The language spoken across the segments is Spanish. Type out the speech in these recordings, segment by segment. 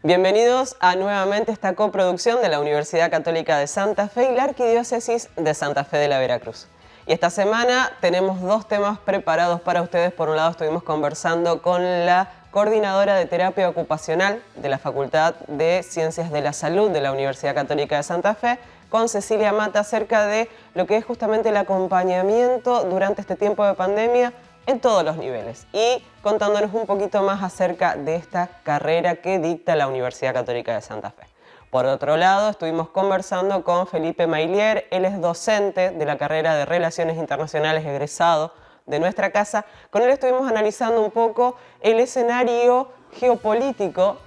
Bienvenidos a nuevamente esta coproducción de la Universidad Católica de Santa Fe y la Arquidiócesis de Santa Fe de la Veracruz. Y esta semana tenemos dos temas preparados para ustedes. Por un lado, estuvimos conversando con la coordinadora de terapia ocupacional de la Facultad de Ciencias de la Salud de la Universidad Católica de Santa Fe, con Cecilia Mata, acerca de lo que es justamente el acompañamiento durante este tiempo de pandemia en todos los niveles, y contándonos un poquito más acerca de esta carrera que dicta la Universidad Católica de Santa Fe. Por otro lado, estuvimos conversando con Felipe Mailier. Él es docente de la carrera de Relaciones Internacionales, egresado de nuestra casa. Con él estuvimos analizando un poco el escenario geopolítico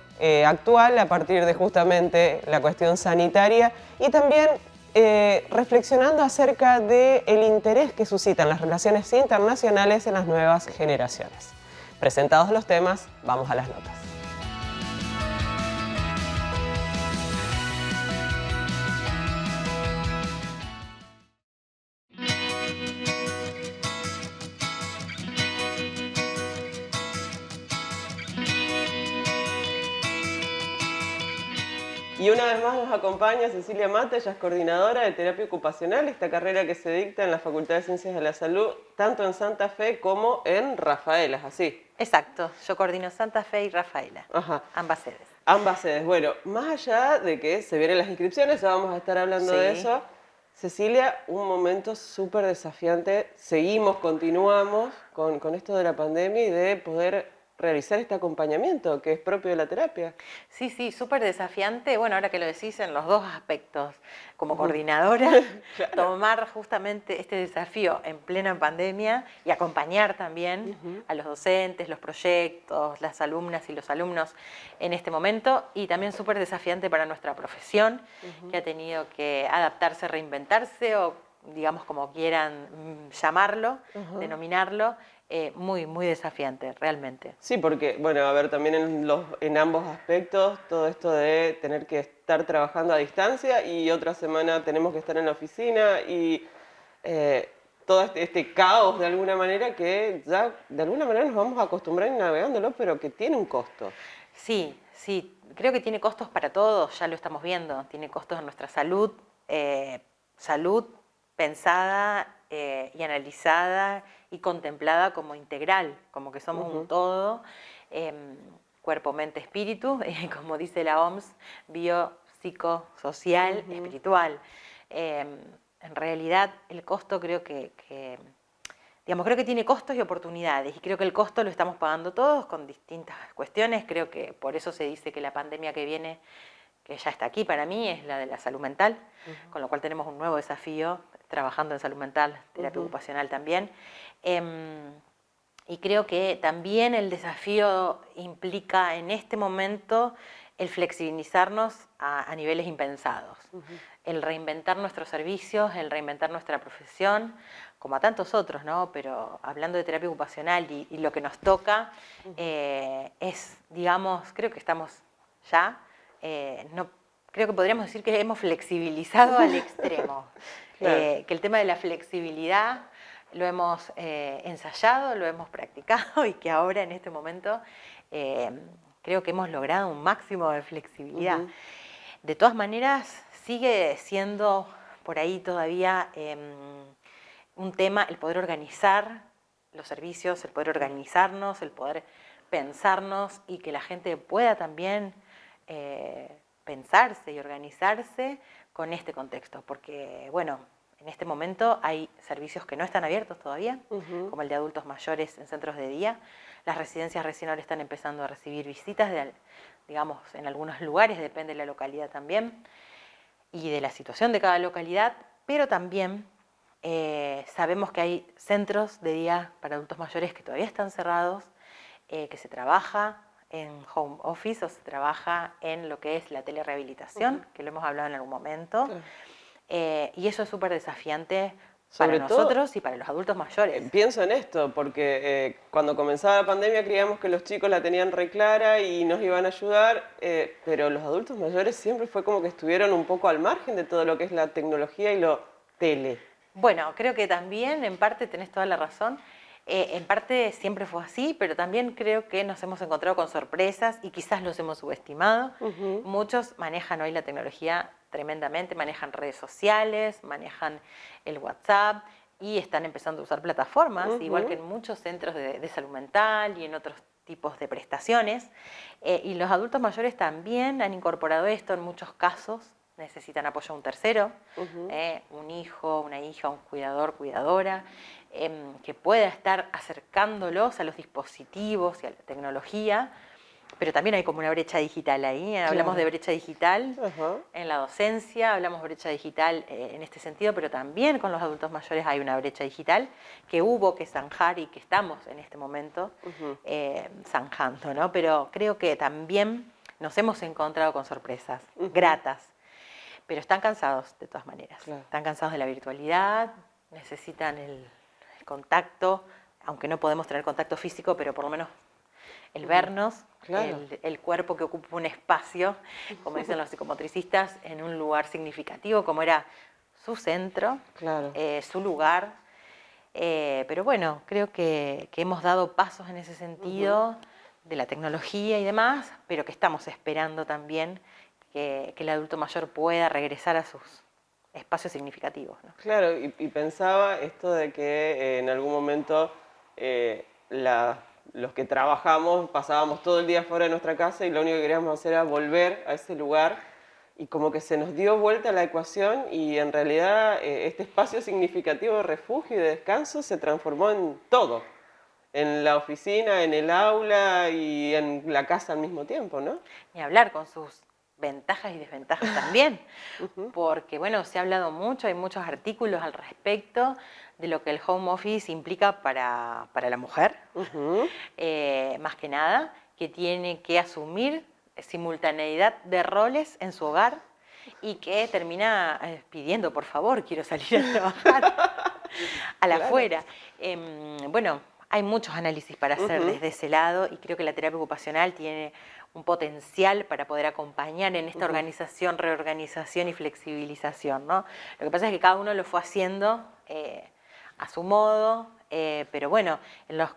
actual a partir de justamente la cuestión sanitaria, y también reflexionando acerca del interés que suscitan las relaciones internacionales en las nuevas generaciones. Presentados los temas, vamos a las notas. Y una vez más nos acompaña Cecilia Mata. Ella es coordinadora de terapia ocupacional, esta carrera que se dicta en la Facultad de Ciencias de la Salud, tanto en Santa Fe como en Rafaela, ¿es así? Exacto, yo coordino Santa Fe y Rafaela, ambas sedes. Ambas sedes. Bueno, más allá de que se vienen las inscripciones, ya vamos a estar hablando de eso. Cecilia, un momento súper desafiante. Continuamos con esto de la pandemia y de poder realizar este acompañamiento que es propio de la terapia. Sí, súper desafiante. Bueno, ahora que lo decís, en los dos aspectos. Como coordinadora, claro, tomar justamente este desafío en plena pandemia y acompañar también a los docentes, los proyectos, las alumnas y los alumnos en este momento. Y también súper desafiante para nuestra profesión, que ha tenido que adaptarse, reinventarse, o digamos como quieran llamarlo, denominarlo. Muy desafiante, realmente. Sí, porque, bueno, a ver, también en ambos aspectos, todo esto de tener que estar trabajando a distancia y otra semana tenemos que estar en la oficina, y todo este caos de alguna manera que ya de alguna manera nos vamos a acostumbrar navegándolo, pero que tiene un costo. Sí, creo que tiene costos para todos, ya lo estamos viendo. Tiene costos en nuestra salud, salud pensada y analizada y contemplada como integral, como que somos un todo, cuerpo, mente, espíritu, como dice la OMS, biopsicosocial, espiritual. En realidad el costo creo que tiene costos y oportunidades, y creo que el costo lo estamos pagando todos con distintas cuestiones. Creo que por eso se dice que la pandemia que viene, que ya está aquí para mí, es la de la salud mental, con lo cual tenemos un nuevo desafío trabajando en salud mental, terapia ocupacional también. Y creo que también el desafío implica en este momento el flexibilizarnos a niveles impensados, el reinventar nuestros servicios, el reinventar nuestra profesión, como a tantos otros, ¿no? Pero hablando de terapia ocupacional y lo que nos toca, es, digamos, creo que estamos ya, creo que podríamos decir que hemos flexibilizado al extremo. Claro. Que el tema de la flexibilidad lo hemos ensayado, lo hemos practicado, y que ahora en este momento creo que hemos logrado un máximo de flexibilidad. De todas maneras, sigue siendo por ahí todavía un tema el poder organizar los servicios, el poder organizarnos, el poder pensarnos, y que la gente pueda también pensarse y organizarse con este contexto, porque, bueno, en este momento hay servicios que no están abiertos todavía, como el de adultos mayores en centros de día. Las residencias recién ahora están empezando a recibir visitas, digamos, en algunos lugares, depende de la localidad también, y de la situación de cada localidad, pero también sabemos que hay centros de día para adultos mayores que todavía están cerrados, que se trabaja en home office o se trabaja en lo que es la telerehabilitación, que lo hemos hablado en algún momento. Y eso es súper desafiante para nosotros y para los adultos mayores. Pienso en esto, porque cuando comenzaba la pandemia creíamos que los chicos la tenían re clara y nos iban a ayudar, pero los adultos mayores siempre fue como que estuvieron un poco al margen de todo lo que es la tecnología y lo tele. Bueno, creo que también en parte tenés toda la razón. En parte siempre fue así, pero también creo que nos hemos encontrado con sorpresas y quizás los hemos subestimado. Muchos manejan hoy la tecnología tremendamente, manejan redes sociales, manejan el WhatsApp y están empezando a usar plataformas, igual que en muchos centros de salud mental y en otros tipos de prestaciones. Y los adultos mayores también han incorporado esto en muchos casos. Necesitan apoyo a un tercero, un hijo, una hija, un cuidador, cuidadora, que pueda estar acercándolos a los dispositivos y a la tecnología, pero también hay como una brecha digital ahí. Claro. Hablamos de brecha digital en la docencia, hablamos de brecha digital en este sentido, pero también con los adultos mayores hay una brecha digital que hubo que zanjar y que estamos en este momento zanjando, ¿no? Pero creo que también nos hemos encontrado con sorpresas gratas, pero están cansados de todas maneras. Claro. Están cansados de la virtualidad, necesitan el contacto, aunque no podemos tener contacto físico, pero por lo menos el vernos, claro. el cuerpo que ocupa un espacio, como dicen los psicomotricistas, en un lugar significativo, como era su centro, claro. Su lugar. Pero bueno, creo que hemos dado pasos en ese sentido de la tecnología y demás, pero que estamos esperando también que el adulto mayor pueda regresar a sus espacios significativos, ¿no? Claro, y pensaba esto de que en algún momento los que trabajamos pasábamos todo el día fuera de nuestra casa y lo único que queríamos hacer era volver a ese lugar y como que se nos dio vuelta la ecuación y en realidad este espacio significativo de refugio y de descanso se transformó en todo, en la oficina, en el aula y en la casa al mismo tiempo, ¿no? Ni hablar, con sus ventajas y desventajas también, porque bueno, se ha hablado mucho, hay muchos artículos al respecto de lo que el home office implica para la mujer, más que nada, que tiene que asumir simultaneidad de roles en su hogar y que termina pidiendo, por favor, quiero salir a trabajar a la afuera. Bueno, hay muchos análisis para hacer desde ese lado y creo que la terapia ocupacional tiene un potencial para poder acompañar en esta organización, reorganización y flexibilización, ¿no? Lo que pasa es que cada uno lo fue haciendo a su modo, pero bueno, en los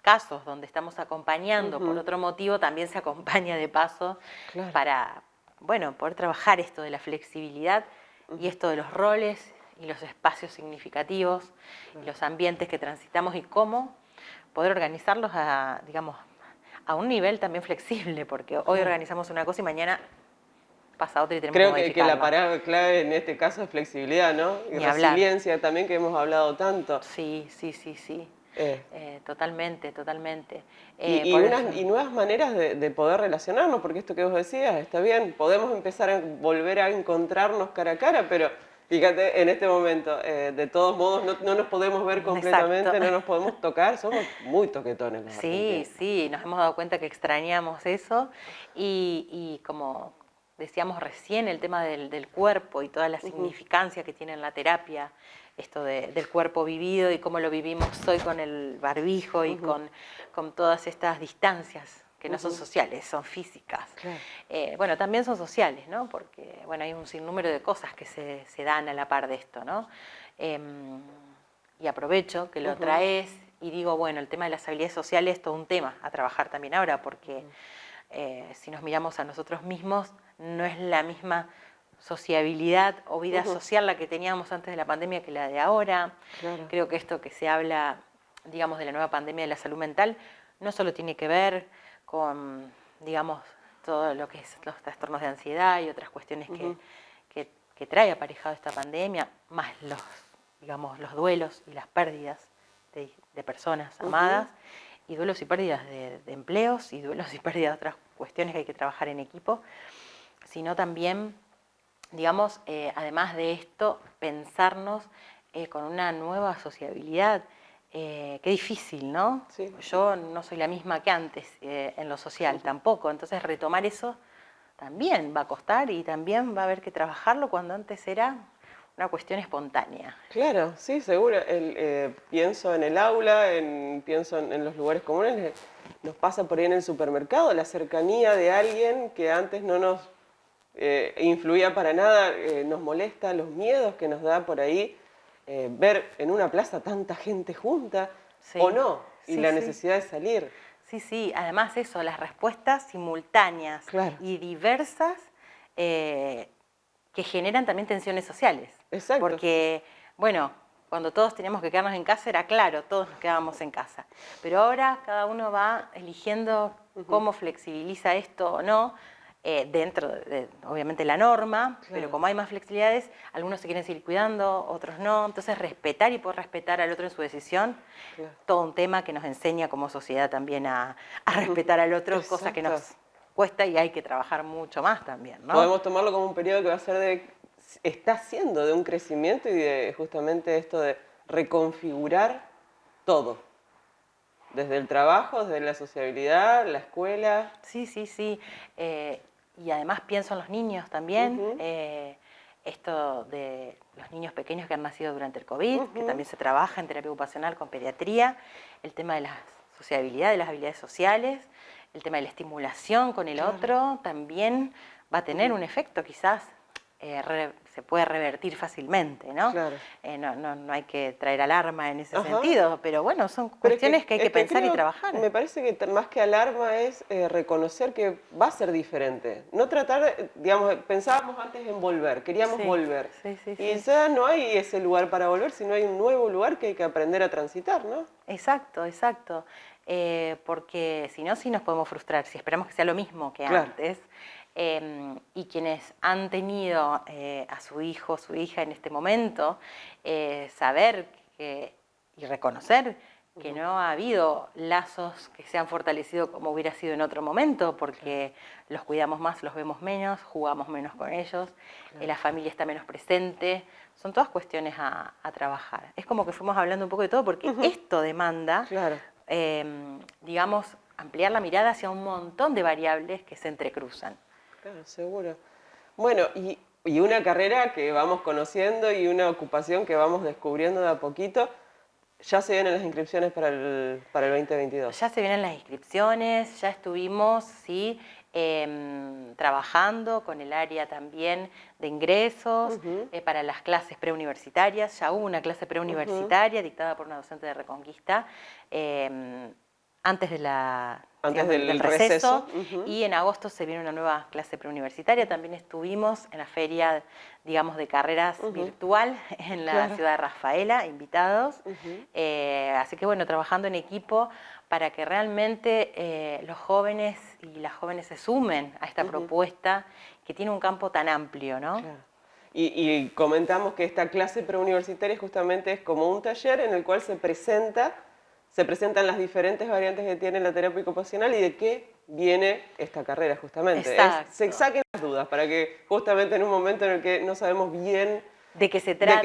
casos donde estamos acompañando por otro motivo, también se acompaña de paso para, bueno, poder trabajar esto de la flexibilidad y esto de los roles y los espacios significativos, y los ambientes que transitamos y cómo poder organizarlos a, digamos, a un nivel también flexible, porque hoy organizamos una cosa y mañana pasa otra y tenemos que modificarlo. Creo que la palabra clave en este caso es flexibilidad, ¿no? Y resiliencia también, que hemos hablado tanto. Sí. Totalmente. Y nuevas maneras de poder relacionarnos, porque esto que vos decías, está bien, podemos empezar a volver a encontrarnos cara a cara, pero fíjate, en este momento, de todos modos, no nos podemos ver completamente, no nos podemos tocar, somos muy toquetones los argentinos. Sí, nos hemos dado cuenta que extrañamos eso y como decíamos recién, el tema del cuerpo y toda la significancia que tiene en la terapia, esto del cuerpo vivido y cómo lo vivimos hoy con el barbijo y con todas estas distancias que no son sociales, son físicas. Claro. Bueno, también son sociales, ¿no? Porque bueno, hay un sinnúmero de cosas que se dan a la par de esto, ¿no? Y aprovecho que lo traes y digo, bueno, el tema de las habilidades sociales es todo un tema a trabajar también ahora, porque si nos miramos a nosotros mismos, no es la misma sociabilidad o vida social la que teníamos antes de la pandemia que la de ahora. Claro. Creo que esto que se habla, digamos, de la nueva pandemia de la salud mental, no solo tiene que ver con, digamos, todo lo que es los trastornos de ansiedad y otras cuestiones que trae aparejado esta pandemia, más los duelos y las pérdidas de personas amadas, y duelos y pérdidas de empleos, y duelos y pérdidas de otras cuestiones que hay que trabajar en equipo, sino también, digamos, además de esto, pensarnos con una nueva sociabilidad. Qué difícil, ¿no? Sí. Yo no soy la misma que antes en lo social, tampoco. Entonces retomar eso también va a costar y también va a haber que trabajarlo cuando antes era una cuestión espontánea. Claro, sí, seguro. Pienso en el aula, pienso en los lugares comunes. Nos pasa por ahí en el supermercado, la cercanía de alguien que antes no nos influía para nada, nos molesta, los miedos que nos da por ahí. Ver en una plaza tanta gente junta, Sí. o no, y Sí, la sí. necesidad de salir. Sí, sí, además eso, las respuestas simultáneas Claro. y diversas que generan también tensiones sociales. Exacto. Porque, bueno, cuando todos teníamos que quedarnos en casa era claro, todos nos quedábamos en casa. Pero ahora cada uno va eligiendo cómo flexibiliza esto o no, dentro de, obviamente, la norma, Claro. pero como hay más flexibilidades, algunos se quieren seguir cuidando, otros no. Entonces, respetar y poder respetar al otro en su decisión, Claro. todo un tema que nos enseña como sociedad también a respetar al otro, cosa que nos Exacto. cuesta y hay que trabajar mucho más también, ¿no? Podemos tomarlo como un periodo que va a ser está siendo de un crecimiento y de justamente esto de reconfigurar todo. Desde el trabajo, desde la sociabilidad, la escuela. Sí, sí, sí. Y además pienso en los niños también. Esto de los niños pequeños que han nacido durante el COVID, que también se trabaja en terapia ocupacional con pediatría, el tema de la sociabilidad, de las habilidades sociales, el tema de la estimulación con el otro, también va a tener un efecto quizás, se puede revertir fácilmente, ¿no? Claro. No hay que traer alarma en ese Ajá. sentido, pero bueno, son Pero es cuestiones que hay que pensar y creo, trabajar. Me parece que más que alarma es reconocer que va a ser diferente. No tratar, digamos, pensábamos antes en volver, queríamos Sí, volver. sí, sí, Y sí. ya no hay ese lugar para volver, sino hay un nuevo lugar que hay que aprender a transitar, ¿no? Exacto, exacto. Porque si no, sí nos podemos frustrar, si esperamos que sea lo mismo que Claro. antes. Y quienes han tenido a su hijo, su hija en este momento, saber y reconocer que no ha habido lazos que se han fortalecido como hubiera sido en otro momento, porque los cuidamos más, los vemos menos, jugamos menos con ellos, la familia está menos presente. Son todas cuestiones a trabajar. Es como que fuimos hablando un poco de todo, porque esto demanda, Claro. digamos, ampliar la mirada hacia un montón de variables que se entrecruzan. Claro, seguro. Bueno, y una carrera que vamos conociendo y una ocupación que vamos descubriendo de a poquito. Ya se vienen las inscripciones para el 2022. Ya se vienen las inscripciones, ya estuvimos, sí, trabajando con el área también de ingresos para las clases preuniversitarias. Ya hubo una clase preuniversitaria dictada por una docente de Reconquista antes de del receso. Y en agosto se viene una nueva clase preuniversitaria. También estuvimos en la feria, digamos, de carreras virtual en la ciudad de Rafaela, invitados. Así que bueno, trabajando en equipo para que realmente los jóvenes y las jóvenes se sumen a esta propuesta que tiene un campo tan amplio, ¿no? Claro. Y comentamos que esta clase preuniversitaria justamente es como un taller en el cual se presentan las diferentes variantes que tiene la terapia ocupacional y de qué viene esta carrera justamente. Se saquen las dudas para que justamente en un momento en el que no sabemos bien de qué se trata,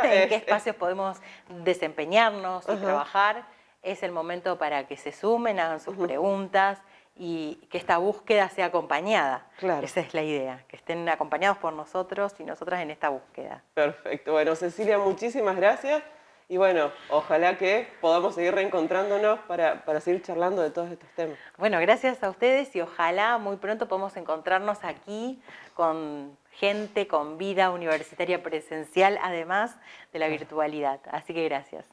en qué es, espacios podemos desempeñarnos y trabajar, es el momento para que se sumen, hagan sus preguntas y que esta búsqueda sea acompañada. Claro. Esa es la idea, que estén acompañados por nosotros y nosotras en esta búsqueda. Perfecto. Bueno, Cecilia, muchísimas gracias. Y bueno, ojalá que podamos seguir reencontrándonos para seguir charlando de todos estos temas. Bueno, gracias a ustedes y ojalá muy pronto podamos encontrarnos aquí con gente con vida universitaria presencial, además de la virtualidad. Así que gracias.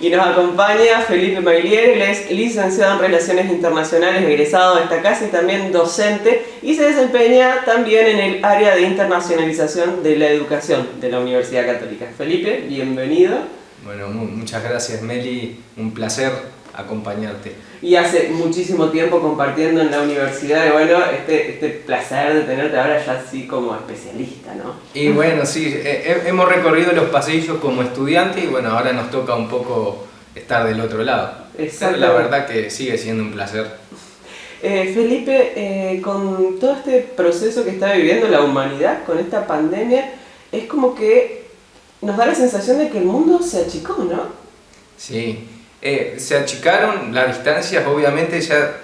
Y nos acompaña Felipe Maglier, él es licenciado en Relaciones Internacionales, egresado de esta casa y también docente, y se desempeña también en el área de internacionalización de la educación de la Universidad Católica. Felipe, bienvenido. Bueno, muchas gracias, Meli, un placer acompañarte. Y hace muchísimo tiempo compartiendo en la universidad, y bueno, este placer de tenerte ahora ya así como especialista, ¿no? Y bueno, sí, hemos recorrido los pasillos como estudiante y bueno, ahora nos toca un poco estar del otro lado. Pero la verdad que sigue siendo un placer. Felipe, con todo este proceso que está viviendo la humanidad, con esta pandemia, es como que nos da la sensación de que el mundo se achicó, ¿no? Sí. Se achicaron las distancias, obviamente ya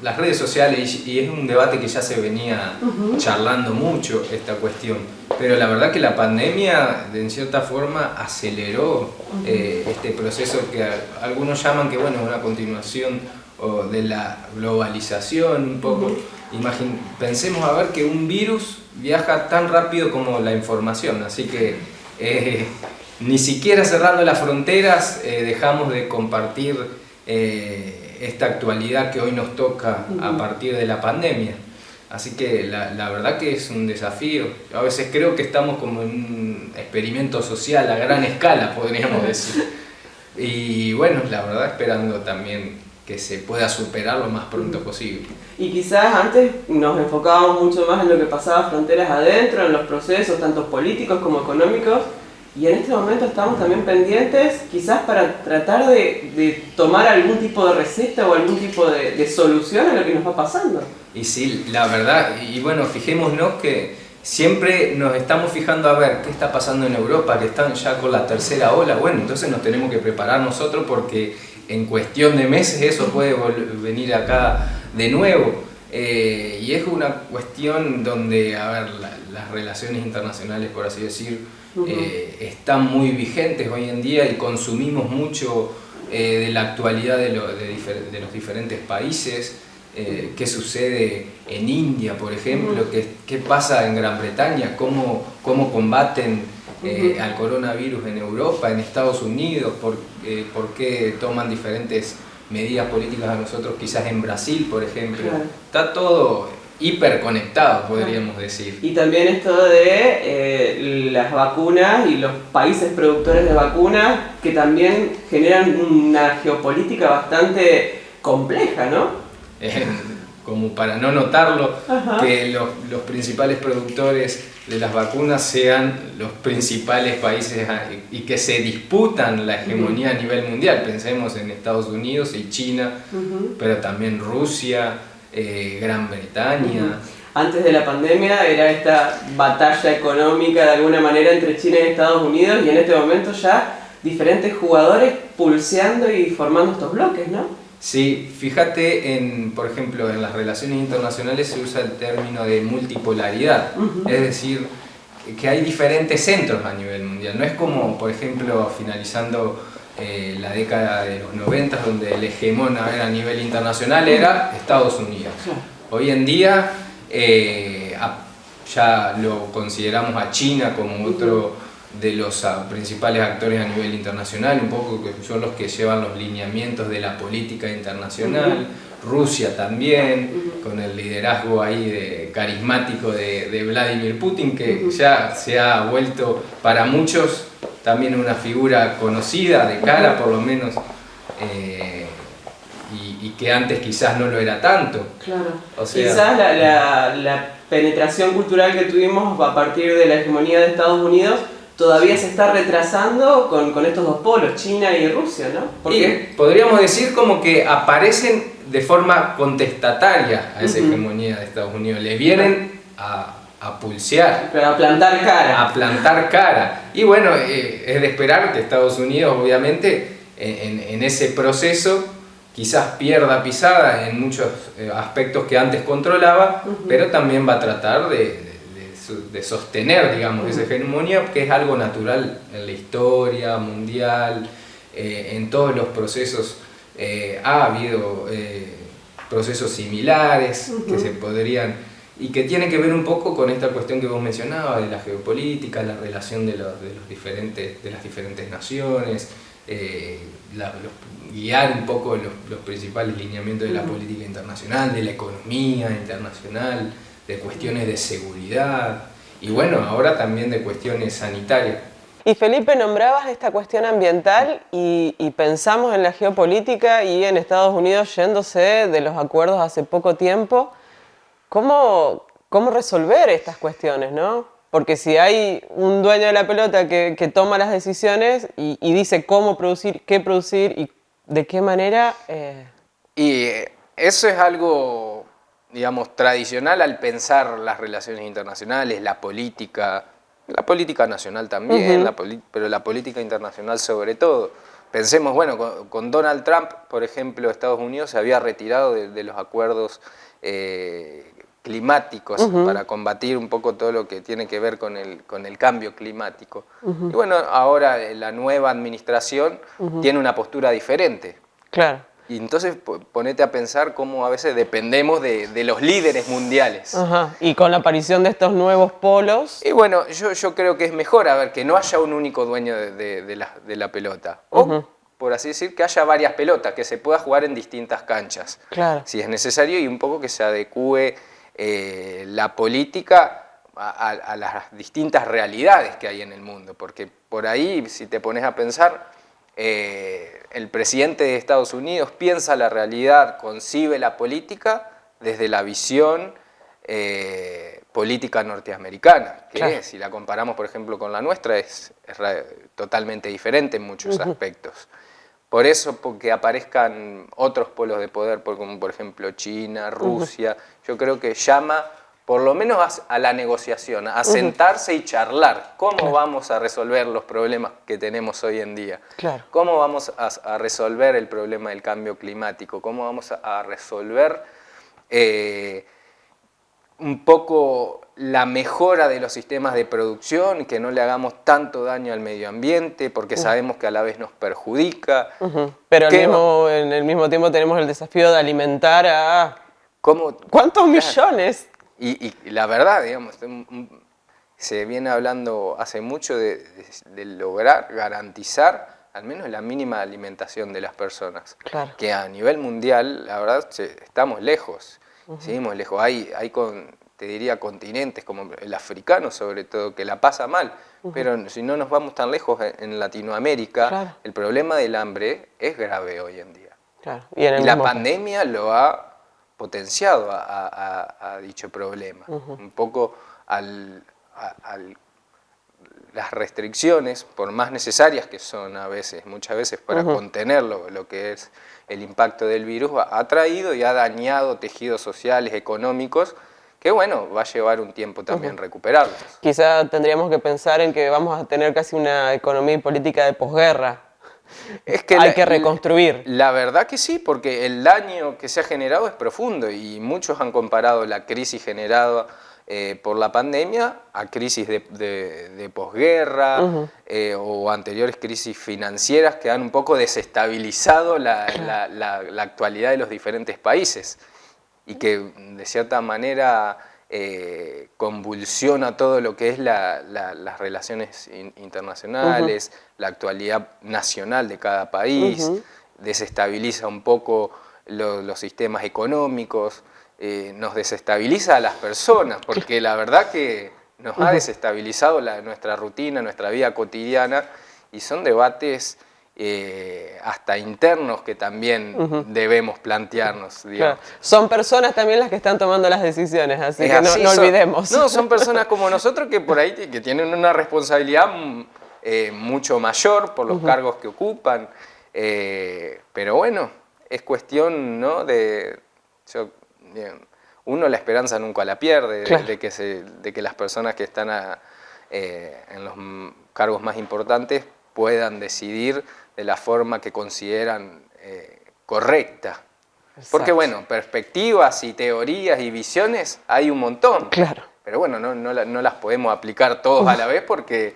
las redes sociales, y es un debate que ya se venía charlando mucho esta cuestión, pero la verdad que la pandemia en cierta forma aceleró este proceso que algunos llaman que bueno, una continuación de la globalización un poco. Pensemos a ver que un virus viaja tan rápido como la información, así que ni siquiera cerrando las fronteras dejamos de compartir esta actualidad que hoy nos toca a partir de la pandemia. Así que la verdad que es un desafío. A veces creo que estamos como en un experimento social a gran escala, podríamos decir. Y bueno, la verdad esperando también que se pueda superar lo más pronto posible. Y quizás antes nos enfocábamos mucho más en lo que pasaba fronteras adentro, en los procesos tanto políticos como económicos, y en este momento estamos también pendientes quizás para tratar de tomar algún tipo de receta o algún tipo de solución a lo que nos va pasando. Y sí, la verdad, y bueno, fijémonos que siempre nos estamos fijando a ver qué está pasando en Europa, que están ya con la tercera ola. Bueno, entonces nos tenemos que preparar nosotros porque en cuestión de meses eso puede venir acá de nuevo. Y es una cuestión donde, a ver, las relaciones internacionales, por así decir, están muy vigentes hoy en día y consumimos mucho de la actualidad de los diferentes países. ¿Qué sucede en India, por ejemplo? ¿Qué pasa en Gran Bretaña? ¿Cómo combaten al coronavirus en Europa, en Estados Unidos? ¿Por qué toman diferentes medidas políticas a nosotros, quizás en Brasil, por ejemplo? Claro. Está todo hiperconectado, podríamos decir. Y también esto de las vacunas y los países productores de vacunas que también generan una geopolítica bastante compleja, ¿no? Como para no notarlo, que los principales productores de las vacunas sean los principales países y que se disputan la hegemonía a nivel mundial. Pensemos en Estados Unidos y China, pero también Rusia, Gran Bretaña. Antes de la pandemia era esta batalla económica de alguna manera entre China y Estados Unidos, y en este momento ya diferentes jugadores pulseando y formando estos bloques, ¿no? Sí, fíjate, por ejemplo, en las relaciones internacionales se usa el término de multipolaridad, es decir, que hay diferentes centros a nivel mundial. No es como, por ejemplo, finalizando la década de los 90, donde el hegemón a nivel internacional era Estados Unidos. Hoy en día ya lo consideramos a China como otro de los principales actores a nivel internacional, un poco que son los que llevan los lineamientos de la política internacional. Rusia también, con el liderazgo ahí carismático de Vladimir Putin, que ya se ha vuelto para muchos también una figura conocida de cara, por lo menos, y que antes quizás no lo era tanto. Claro. O sea, quizás la penetración cultural que tuvimos a partir de la hegemonía de Estados Unidos todavía se está retrasando con estos dos polos, China y Rusia, ¿no? Porque podríamos decir como que aparecen de forma contestataria a esa hegemonía de Estados Unidos, le vienen a pulsear. A plantar cara. A plantar cara. Y bueno, es de esperar que Estados Unidos obviamente en ese proceso quizás pierda pisada en muchos aspectos que antes controlaba, pero también va a tratar de sostener, digamos, esa hegemonía, que es algo natural en la historia mundial, en todos los procesos. Ha habido procesos similares que se podrían, y que tienen que ver un poco con esta cuestión que vos mencionabas de la geopolítica, la relación de las diferentes naciones, guiar un poco los principales lineamientos de la política internacional, de la economía internacional, de cuestiones de seguridad y bueno, ahora también de cuestiones sanitarias. Y Felipe, nombrabas esta cuestión ambiental y pensamos en la geopolítica y en Estados Unidos yéndose de los acuerdos hace poco tiempo. ¿Cómo resolver estas cuestiones, no? Porque si hay un dueño de la pelota que toma las decisiones y dice cómo producir, qué producir y de qué manera... Y eso es algo, digamos, tradicional al pensar las relaciones internacionales, la política nacional también, pero la política internacional sobre todo. Pensemos, bueno, con Donald Trump, por ejemplo, Estados Unidos se había retirado de los acuerdos que climáticos para combatir un poco todo lo que tiene que ver con el cambio climático. Y bueno, ahora la nueva administración tiene una postura diferente. Claro. Y entonces ponete a pensar cómo a veces dependemos de los líderes mundiales. Ajá. Y con la aparición de estos nuevos polos. Y bueno, yo creo que es mejor, a ver, que no haya un único dueño de la pelota. O, por así decir, que haya varias pelotas, que se pueda jugar en distintas canchas. Claro. Si es necesario, y un poco que se adecúe la política a las distintas realidades que hay en el mundo. Porque por ahí, si te pones a pensar, el presidente de Estados Unidos piensa la realidad, concibe la política desde la visión política norteamericana, que claro. si la comparamos, por ejemplo, con la nuestra, es totalmente diferente en muchos aspectos. Por eso, porque aparezcan otros polos de poder, como por ejemplo China, Rusia, yo creo que llama por lo menos a la negociación, a sentarse y charlar. ¿Cómo vamos a resolver los problemas que tenemos hoy en día? Claro. ¿Cómo vamos a resolver el problema del cambio climático? ¿Cómo vamos a resolver un poco la mejora de los sistemas de producción, que no le hagamos tanto daño al medio ambiente, porque sabemos que a la vez nos perjudica? Pero en el mismo tiempo tenemos el desafío de alimentar a... ¿Cuántos millones? Y la verdad, digamos, se viene hablando hace mucho de lograr garantizar al menos la mínima alimentación de las personas. Claro. Que a nivel mundial, la verdad, estamos lejos, seguimos lejos. Hay te diría, continentes como el africano sobre todo, que la pasa mal. Pero si no nos vamos tan lejos en Latinoamérica, claro, el problema del hambre es grave hoy en día. Claro. Y la pandemia lo ha potenciado a dicho problema. Un poco las restricciones, por más necesarias que son muchas veces para contener lo que es el impacto del virus, ha traído y ha dañado tejidos sociales, económicos, que bueno, va a llevar un tiempo también recuperarlos. Quizá tendríamos que pensar en que vamos a tener casi una economía y política de posguerra. Es que hay que reconstruir. La verdad que sí, porque el daño que se ha generado es profundo y muchos han comparado la crisis generada por la pandemia a crisis de posguerra o anteriores crisis financieras que han un poco desestabilizado la actualidad de los diferentes países y que de cierta manera convulsiona todo lo que es las relaciones internacionales, la actualidad nacional de cada país, desestabiliza un poco los sistemas económicos, nos desestabiliza a las personas, porque la verdad que nos ha desestabilizado nuestra rutina, nuestra vida cotidiana, y son debates hasta internos que también debemos plantearnos. Digamos. Claro. Son personas también las que están tomando las decisiones, así que no olvidemos. Son personas como nosotros que por ahí que tienen una responsabilidad mucho mayor por los cargos que ocupan, pero bueno, es cuestión, ¿no? Uno la esperanza nunca la pierde, claro, de que las personas que están en los cargos más importantes puedan decidir de la forma que consideran correcta. Exacto. Porque bueno, perspectivas y teorías y visiones hay un montón. Claro. Pero bueno, no las podemos aplicar todos a la vez porque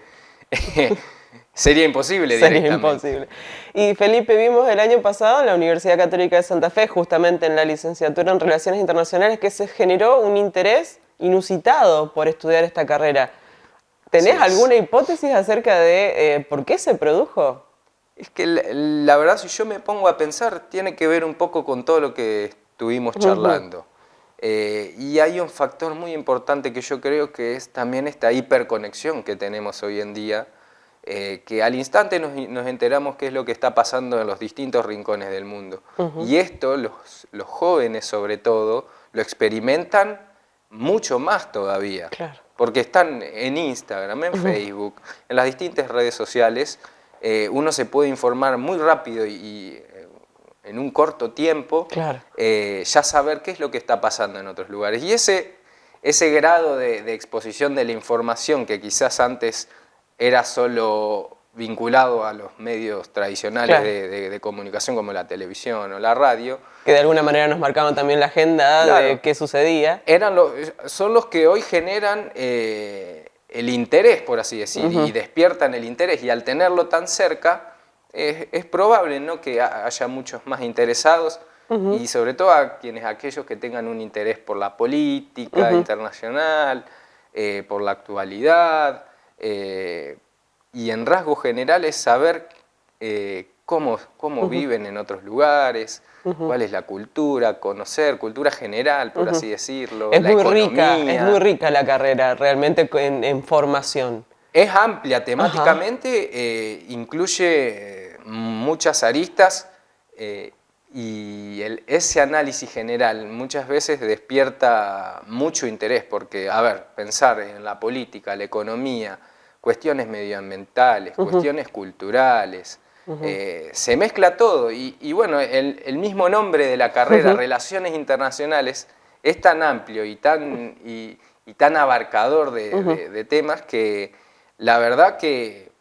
sería imposible directamente. Sería imposible. Y Felipe, vimos el año pasado en la Universidad Católica de Santa Fe, justamente en la licenciatura en Relaciones Internacionales, que se generó un interés inusitado por estudiar esta carrera. ¿Tenés alguna hipótesis acerca de por qué se produjo? Es que la verdad, si yo me pongo a pensar, tiene que ver un poco con todo lo que estuvimos charlando. Y hay un factor muy importante que yo creo que es también esta hiperconexión que tenemos hoy en día, que al instante nos enteramos qué es lo que está pasando en los distintos rincones del mundo. Y esto, los jóvenes sobre todo, lo experimentan mucho más todavía. Claro. Porque están en Instagram, en Facebook, en las distintas redes sociales, uno se puede informar muy rápido y en un corto tiempo, claro, ya saber qué es lo que está pasando en otros lugares. Y ese grado de exposición de la información que quizás antes era solo vinculado a los medios tradicionales Claro. de comunicación como la televisión o la radio. Que de alguna manera nos marcaban también la agenda Claro. de qué sucedía. Son los que hoy generan el interés, por así decir, y despiertan el interés, y al tenerlo tan cerca, es probable, ¿no?, que haya muchos más interesados, y sobre todo aquellos que tengan un interés por la política internacional, por la actualidad, y en rasgos generales saber cómo viven en otros lugares, cuál es la cultura, conocer cultura general, por así decirlo, Es la muy economía. rica, es muy rica la carrera realmente en formación. Es amplia temáticamente, incluye muchas aristas, y ese análisis general muchas veces despierta mucho interés, porque, a ver, pensar en la política, la economía, cuestiones medioambientales, cuestiones culturales, se mezcla todo, y bueno, el mismo nombre de la carrera, Relaciones Internacionales, es tan amplio y tan abarcador de temas que la verdad que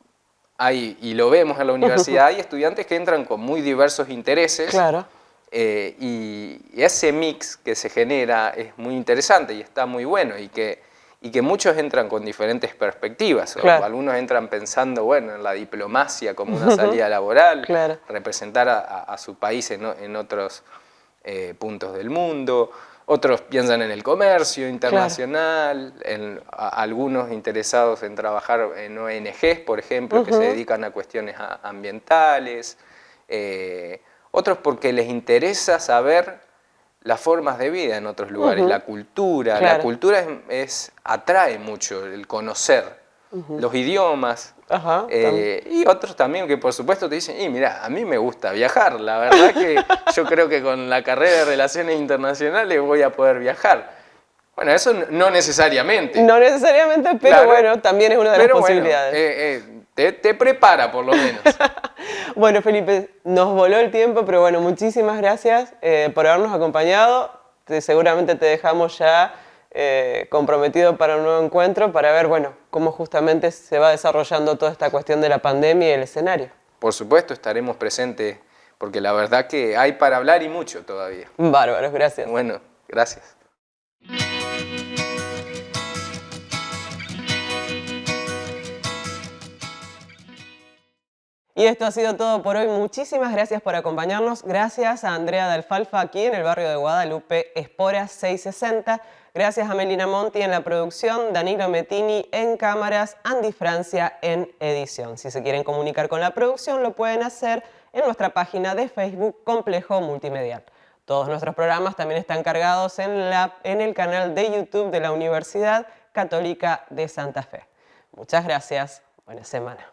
hay, y lo vemos en la universidad, hay estudiantes que entran con muy diversos intereses. Claro. Y ese mix que se genera es muy interesante y está muy bueno, y que muchos entran con diferentes perspectivas. Claro. Algunos entran pensando, bueno, en la diplomacia como una salida laboral, Claro. representar a su país en otros puntos del mundo. Otros piensan en el comercio internacional, algunos interesados en trabajar en ONGs, por ejemplo, que se dedican a cuestiones ambientales. Otros porque les interesa saber las formas de vida en otros lugares, la cultura. Claro. La cultura atrae mucho, el conocer, los idiomas. Y otros también que por supuesto te dicen, mira, a mí me gusta viajar, la verdad que yo creo que con la carrera de Relaciones Internacionales voy a poder viajar. Bueno, eso no necesariamente. No necesariamente, pero Claro, bueno, también es una de las posibilidades. Te prepara por lo menos. Bueno, Felipe, nos voló el tiempo, pero bueno, muchísimas gracias por habernos acompañado. Seguramente te dejamos ya comprometido para un nuevo encuentro para ver, bueno, cómo justamente se va desarrollando toda esta cuestión de la pandemia y el escenario. Por supuesto, estaremos presentes, porque la verdad que hay para hablar y mucho todavía. Bárbaros, gracias. Bueno, gracias. Y esto ha sido todo por hoy. Muchísimas gracias por acompañarnos. Gracias a Andrea de Alfalfa aquí en el barrio de Guadalupe, Espora 660. Gracias a Melina Monti en la producción, Danilo Mettini en cámaras, Andy Francia en edición. Si se quieren comunicar con la producción, lo pueden hacer en nuestra página de Facebook Complejo Multimedial. Todos nuestros programas también están cargados en el canal de YouTube de la Universidad Católica de Santa Fe. Muchas gracias. Buena semana.